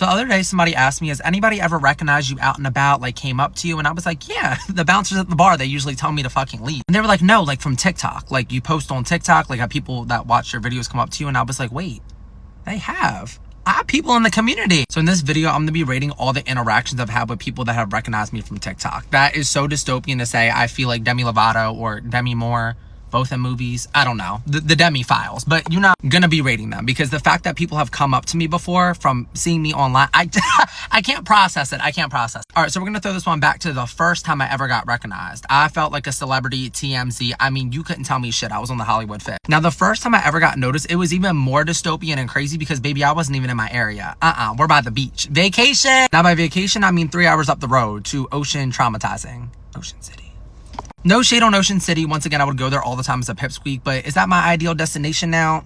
The other day, somebody asked me, has anybody ever recognized you out and about, like came up to you? And I was like, yeah, the bouncers at the bar, they usually tell me to fucking leave. And they were like, no, like from TikTok. Like you post on TikTok, like have people that watch your videos come up to you. And I was like, wait, they have. I have people in the community. So in this video, I'm gonna be rating all the interactions I've had with people that have recognized me from TikTok. That is so dystopian to say. I feel like Demi Lovato or Demi Moore, both in movies. I don't know. The Demi files. But you're not gonna be rating them because the fact that people have come up to me before from seeing me online, I can't process it. I can't process it. All right, so we're gonna throw this one back to the first time I ever got recognized. I felt like a celebrity, TMZ. I mean, you couldn't tell me shit. I was on the Hollywood Fit. Now, the first time I ever got noticed, it was even more dystopian and crazy because, baby, I wasn't even in my area. We're by the beach. Vacation. Now, by vacation, I mean 3 hours up the road to Ocean Traumatizing. Ocean City. No shade on Ocean City. Once again, I would go there all the time as a pipsqueak, but is that my ideal destination now?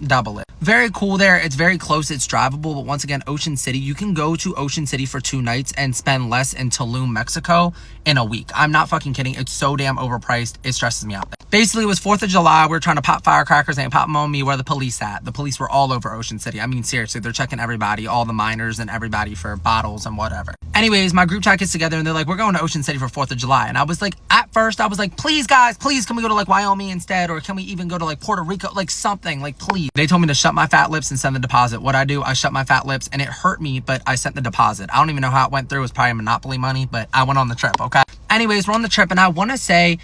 Double it. Very cool there. It's very close. It's drivable, but once again, Ocean City, you can go to Ocean City for 2 nights and spend less in Tulum, Mexico in a week. I'm not fucking kidding. It's so damn overpriced. It stresses me out. Basically, it was 4th of July. We were trying to pop firecrackers. They ain't popping on me. Where the police at? The police were all over Ocean City. I mean, seriously, they're checking everybody, all the minors and everybody for bottles and whatever. Anyways, my group chat gets together and they're like, we're going to Ocean City for 4th of July. And I was like, at first, I was like, please, guys, please, can we go to like Wyoming instead? Or can we even go to like Puerto Rico? Like something, like please. They told me to shut my fat lips and send the deposit. What I do, I shut my fat lips and it hurt me, but I sent the deposit. I don't even know how it went through. It was probably Monopoly money, but I went on the trip, okay? Anyways, we're on the trip and I want to say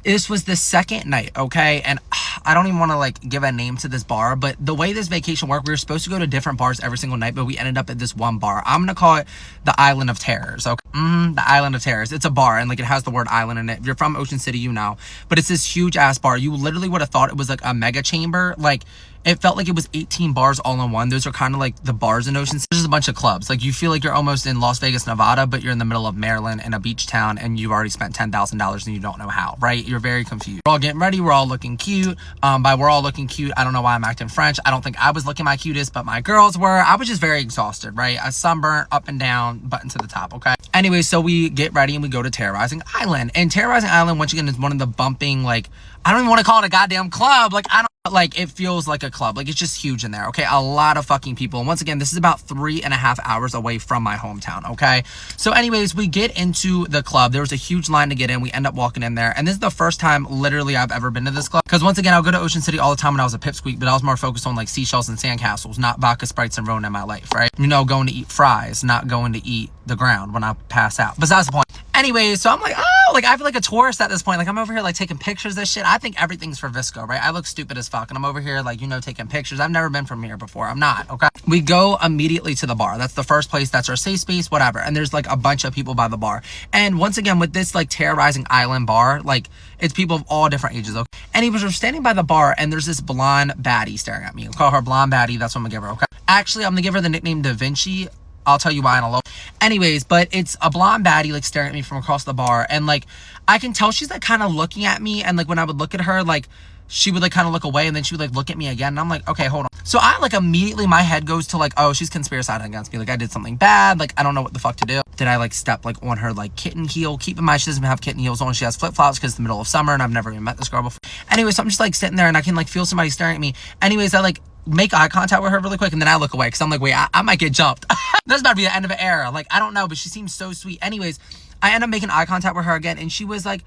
this was the second night, okay? And I don't even want to like give a name to this bar, but the way this vacation worked, we were supposed to go to different bars every single night, but we ended up at this one bar. I'm gonna call it the Island of Terrors, okay? The Island of Terrors. It's a bar and like it has the word island in it. If you're from Ocean City, you know. But it's this huge ass bar. You literally would have thought it was like a mega chamber. Like it felt like it was 18 bars all in one. Those are kind of like the bars in Ocean City. There's just a bunch of clubs. Like you feel like you're almost in Las Vegas, Nevada, but you're in the middle of Maryland in a beach town and you've already spent $10,000 and you don't know how, right? You're very confused. We're all getting ready. We're all looking cute. By we're all looking cute, I don't know why I'm acting French. I don't think I was looking my cutest, but my girls were. I was just very exhausted, right? A sunburnt, up and down, button to the top, okay? Anyway, so we get ready and we go to Terrorizing Island. And Terrorizing Island, once again, is one of the bumping, like, I don't even want to call it a goddamn club. Like, like it feels like a club. Like it's just huge in there, okay? A lot of fucking people. And once again, this is about 3.5 hours away from my hometown, okay? So anyways, we get into the club. There was a huge line to get in. We end up walking in there. And this is the first time literally I've ever been to this club. Because once again, I'll go to Ocean City all the time when I was a pipsqueak, but I was more focused on like seashells and sandcastles, not vodka, Sprites, and Rona in my life, right? You know, going to eat fries, not going to eat the ground when I pass out. Besides the point. Anyways, so I'm like, oh, like I feel like a tourist at this point. Like I'm over here like taking pictures of this shit. I think everything's for Visco, right? I look stupid as fuck and I'm over here like, you know, taking pictures. I've never been from here before. I'm not, okay? We go immediately to the bar. That's the first place. That's our safe space, whatever. And there's like a bunch of people by the bar. And once again, with this like Terrorizing Island bar, like it's people of all different ages, okay? And he was standing by the bar and there's this blonde baddie staring at me. I'll call her Blonde Baddie. That's what I'm gonna give her, okay? Actually, I'm gonna give her the nickname Da Vinci. I'll tell you why in a little. Anyways, but it's a blonde baddie like staring at me from across the bar. And like, I can tell she's like kind of looking at me. And like when I would look at her, like she would like kind of look away and then she would like look at me again. And I'm like, okay, hold on. So I like immediately my head goes to like, oh, she's conspiracying against me. Like I did something bad. Like I don't know what the fuck to do. Did I like step like on her like kitten heel? Keep in mind, she doesn't have kitten heels on. She has flip-flops because it's the middle of summer and I've never even met this girl before. Anyway, so I'm just like sitting there and I can like feel somebody staring at me. Anyways, I like make eye contact with her really quick and then I look away because I'm like, wait, I might get jumped. This is about to be the end of an era. Like, I don't know, but she seems so sweet. Anyways, I end up making eye contact with her again and she was like,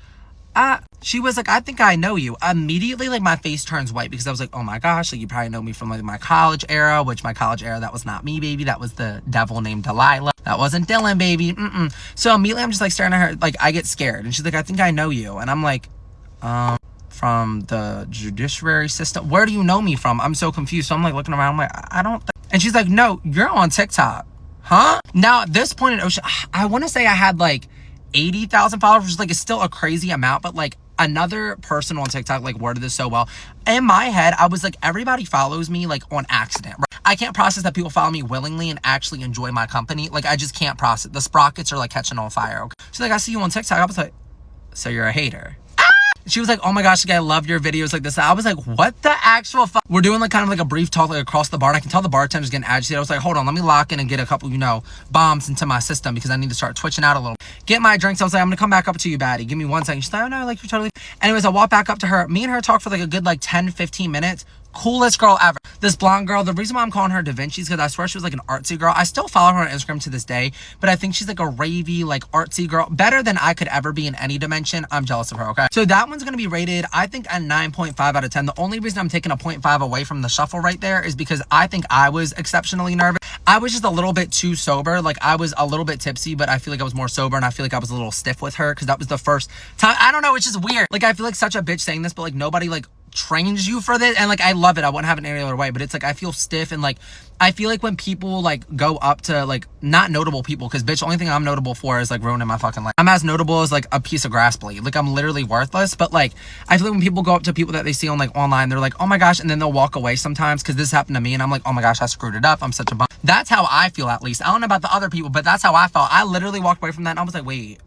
I think I know you. Immediately, like, my face turns white because I was like, oh my gosh, like, you probably know me from like my college era, which my college era, that was not me, baby. That was the devil named Delilah. That wasn't Dylan, baby. So immediately I'm just like staring at her, like, I get scared. And she's like, I think I know you. And I'm like, from the judiciary system. Where do you know me from? I'm so confused. So I'm like looking around. I'm like, I don't. And she's like, no, you're on TikTok. Huh? Now at this point in Ocean, I want to say I had like 80,000 followers, which is like, it's still a crazy amount, but like another person on TikTok like worded this so well. In my head, I was like, everybody follows me like on accident, right? I can't process that people follow me willingly and actually enjoy my company. Like I just can't process. The sprockets are like catching on fire. Okay? She's like, I see you on TikTok. I was like, so you're a hater? She was like, oh my gosh, like, I love your videos like this. I was like, what the actual fuck? We're doing like kind of like a brief talk like across the bar. And I can tell the bartender's getting agitated. I was like, hold on, let me lock in and get a couple, you know, bombs into my system because I need to start twitching out a little. Get my drinks. I was like, I'm gonna come back up to you, baddie. Give me 1 second. She's like, oh no, like you're totally. Anyways, I walk back up to her. Me and her talk for like a good like 10, 15 minutes. Coolest girl ever. This blonde girl, the reason why I'm calling her Da Vinci is because I swear she was like an artsy girl. I still follow her on Instagram to this day, but I think she's like a ravey, like artsy girl. Better than I could ever be in any dimension. I'm jealous of her, okay? So that one's gonna be rated, I think, a 9.5 out of 10. The only reason I'm taking a 0.5 away from the shuffle right there is because I think I was exceptionally nervous. I was just a little bit too sober. Like, I was a little bit tipsy, but I feel like I was more sober, and I feel like I was a little stiff with her because that was the first time. I don't know, it's just weird. Like, I feel like such a bitch saying this, but like nobody like trains you for this, and like I love it. I wouldn't have it any other way, but it's like I feel stiff, and like I feel like when people like go up to like not notable people, because bitch, the only thing I'm notable for is like ruining my fucking life. I'm as notable as like a piece of grass blade. Like, I'm literally worthless. But like I feel like when people go up to people that they see on like online, they're like, oh my gosh, and then they'll walk away sometimes, because this happened to me, and I'm like, oh my gosh, I screwed it up, I'm such a bum. That's how I feel, at least. I don't know about the other people, but that's how I felt. I literally walked away from that and I was like, wait,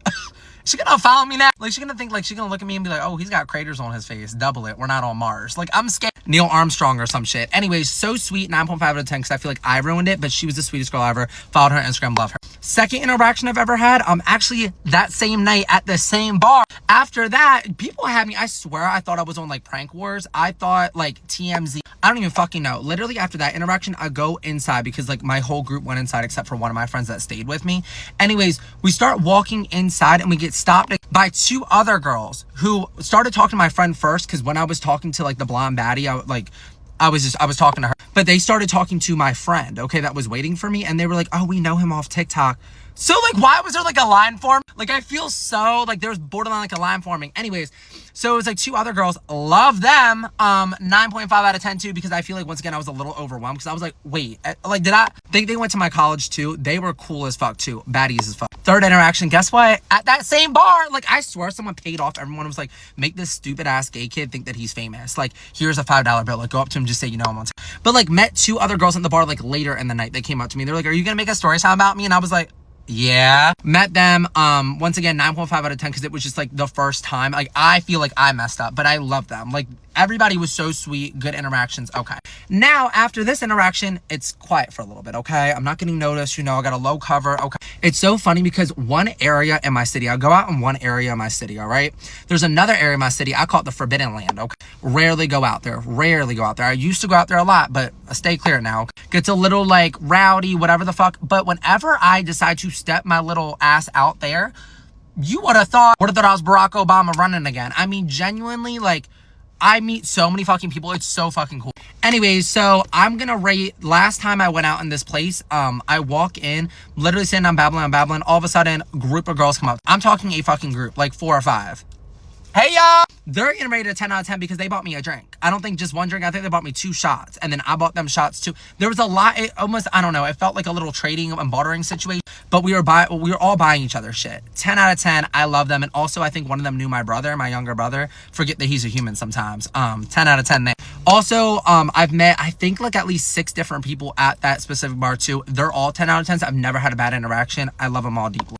she gonna follow me now? Like, she gonna think, like, she gonna look at me and be like, oh, he's got craters on his face, double it, we're not on Mars. Like, I'm scared. Neil Armstrong or some shit. Anyways, so sweet, 9.5 out of 10, because I feel like I ruined it, but she was the sweetest girl ever. Followed her on Instagram, love her. Second interaction I've ever had, actually that same night at the same bar. After that, people had me, I swear, I thought I was on like Prank Wars. I thought like TMZ. I don't even fucking know. Literally after that interaction, I go inside because like my whole group went inside except for one of my friends that stayed with me. Anyways, we start walking inside and we get stopped by two other girls who started talking to my friend first, because when I was talking to like the blonde baddie, I was talking to her, but they started talking to my friend, okay, that was waiting for me, and they were like, oh, we know him off TikTok. So like, why was there like a line form? Like, I feel so like there was borderline like a line forming. Anyways, so it was like two other girls, love them. 9.5 out of 10 too, because I feel like once again I was a little overwhelmed, because I was like, wait, like did I think they went to my college too? They were cool as fuck too, baddies as fuck. Third interaction, guess what? At that same bar, like I swear someone paid off everyone. Was like, make this stupid ass gay kid think that he's famous. Like, here's a $5 bill. Like, go up to him, just say, you know, I'm on TikTok. But like met two other girls in the bar like later in the night. They came up to me. They're like, are you gonna make a story time about me? And I was like, yeah. Met them, once again, 9.5 out of 10, because it was just like the first time. Like, I feel like I messed up, but I love them. Like, everybody was so sweet, good interactions. Okay, now after this interaction, it's quiet for a little bit. Okay, I'm not getting noticed, you know, I got a low cover. Okay, it's so funny because one area in my city, I go out in one area in my city, all right, there's another area in my city, I call it the Forbidden Land. Okay, rarely go out there. I used to go out there a lot, but I stay clear now. Gets a little like rowdy, whatever the fuck, but whenever I decide to step my little ass out there, you would have thought I was Barack Obama running again. I mean, genuinely, like, I meet so many fucking people. It's so fucking cool. Anyways, so I'm gonna rate, last time I went out in this place, I walk in, literally sitting on babbling. All of a sudden, group of girls come up. I'm talking a fucking group, like 4 or 5. Hey, y'all! They're getting rated a 10 out of 10 because they bought me a drink. I don't think just one drink. I think they bought me 2 shots. And then I bought them shots too. There was a lot, it almost, I don't know, it felt like a little trading and bartering situation. But we were all buying each other shit. 10 out of 10. I love them. And also, I think one of them knew my brother, my younger brother. Forget that he's a human sometimes. 10 out of 10 there. Also, I've met, I think, like at least 6 different people at that specific bar too. They're all 10 out of 10s. I've never had a bad interaction. I love them all deeply.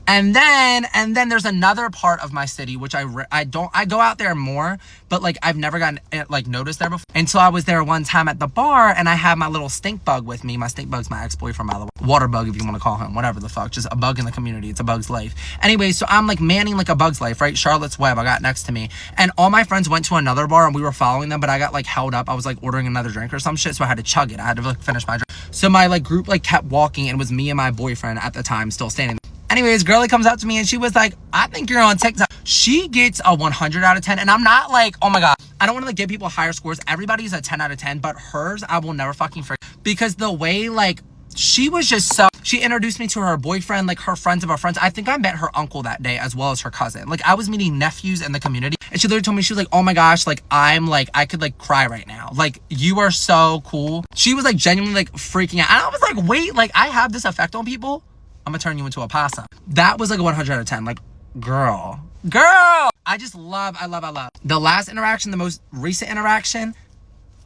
And then there's another part of my city, which I go out there more, but like I've never gotten like noticed there before until I was there one time at the bar, and I had my little stink bug with me. My stink bug's my ex-boyfriend, by the way. Water bug, if you want to call him, whatever the fuck, just a bug in the community. It's a bug's life. Anyway, so I'm like manning like a bug's life, right? Charlotte's Web, I got next to me, and all my friends went to another bar and we were following them, but I got like held up. I was like ordering another drink or some shit, so I had to chug it. I had to like finish my drink. So my like group like kept walking, and it was me and my boyfriend at the time still standing. Anyways, girlie comes up to me and she was like, I think you're on TikTok. She gets a 100 out of 10. And I'm not like, oh my God, I don't want to like give people higher scores. Everybody's a 10 out of 10, but hers, I will never fucking forget. Because the way like, she was just so, she introduced me to her boyfriend, like her friends of our friends. I think I met her uncle that day as well as her cousin. Like, I was meeting nephews in the community. And she literally told me, she was like, oh my gosh, like I could like cry right now. Like, you are so cool. She was like genuinely like freaking out. And I was like, wait, like I have this effect on people? I'm gonna turn you into a possum. That was like a 100 out of 10. Like, girl. I love. The last interaction, the most recent interaction,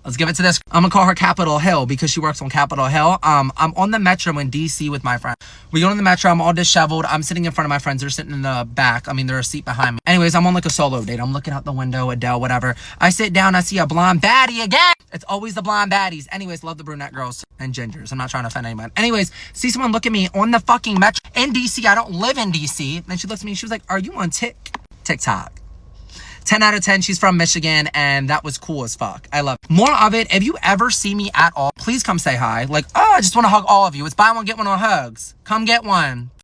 let's give it to this. I'm gonna call her Capitol Hill because she works on Capitol Hill. I'm on the metro in DC with my friend. We go on the metro, I'm all disheveled. I'm sitting in front of my friends. They're sitting in the back. I mean, they're a seat behind me. Anyways, I'm on like a solo date. I'm looking out the window, Adele, whatever. I sit down, I see a blonde baddie again. It's always the blonde baddies. Anyways, love the brunette girls and gingers. I'm not trying to offend anyone. Anyways, see someone look at me on the fucking metro in DC. I don't live in DC. And she looks at me, she was like, are you on TikTok? 10 out of 10. She's from Michigan, and that was cool as fuck. I love it. More of it. If you ever see me at all, please come say hi. Like, oh, I just want to hug all of you. It's buy one, get one on hugs. Come get one.